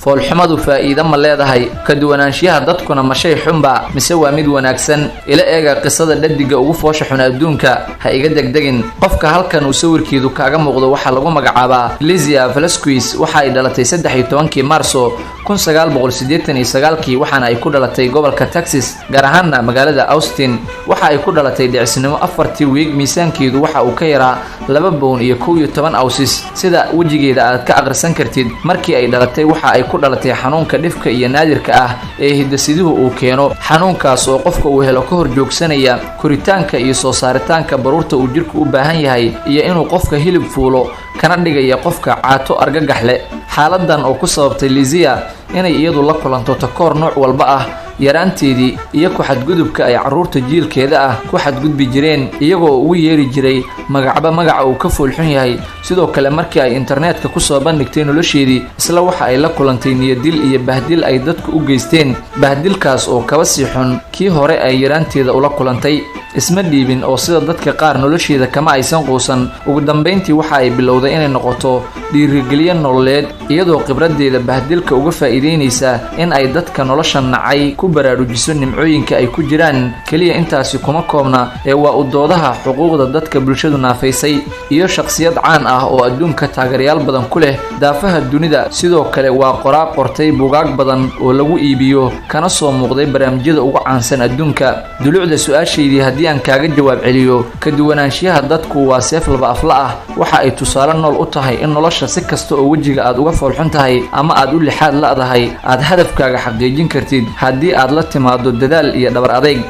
foolxumadu faa'iido ma leedahay ka duwanaanshiyaha dadkuna ma shay xunba mise waa mid wanaagsan ila eega qisada dhadiga ugu foosha xun adduunka ha iga degdegin qofka halkan uu sawirkeedu kaaga muuqdo waxa lagu magacaabaa Lizia Velasquez waxa ay dhalatay 13 Maarso 1989 waxaana ay ku dhalatay gobolka Texas gaar ahaan magaalada Austin waxa ay ku dhalatay dhicisnimo 4 week miisaankeedu waxa uu ka yaraa 2 pound iyo 11 ounces sida wajigeeda aad ka aqrisan kartid markii ay dhalatay waxa ay ku dhalatay xanuunka dhifka iyo naadirka ah ee hidasiduhu uu keeno xanuunkaas oo qofka uu helo ka hor joogsanaya koritaanka iyo soo saaritaanka baruurta uu jirku u baahan yahay iyo inuu qofka hilib fuulo kana dhigaya qofka caato argagax leh xaaladan oo ku sababtay Lizia inay iyadu la kulanto takoor nooc walba ah yaraanteedii iyo ku xadgudubka ay caruurta jiilkeeda ah ku xadgudbi jireen iyagoo ugu yeeri jiray magaca uu ka foolxun yahay sidoo kale markii ay internetka ku soo bandhigtay nolosheedii isla waxa ay la kulantay niyadil iyo bahdil ay dadku u geysteen bahdilkaas oo kaba sii xun kii hore ay yaraanteeda ula kulantay isma dhiibin oo sida dadka qaar nolosheeda kama aysan quusan ugu dambeyntii waxa ay bilowday inay noqoto dhiirigeliye nololeed iyadoo khibradeeda bahdilka uga faa'iideynaysa in ay dadka nolosha nacay ku baraarujiso nimcooyinka ay ku jiraan kaliya intaasi kuma koobna ee waa u doodaha xuquuqda dadka bulshadu naafaysay iyo shakhsiyad caan ah oo adduunka taageerayaal badan ku leh daafaha dunida sidoo kale waa qoraaq qortay buugaag badan oo lagu iibiyo kana soo muuqday barnaamijyada ugu caansan adduunka dulucda su'aashaydii haddii aan kaaga jawaab celiyo ka duwanaanshiyaha dadku waa seef laba afla ah waxa ay tusaale nool u tahay in nolosha si kasta oo wajiga aad uga foolxun tahay ama aad u lixaad la'dahay aad hadafkaaga xaqiijin kartid haddii aad la timaado dadaal iyo dhabar adayg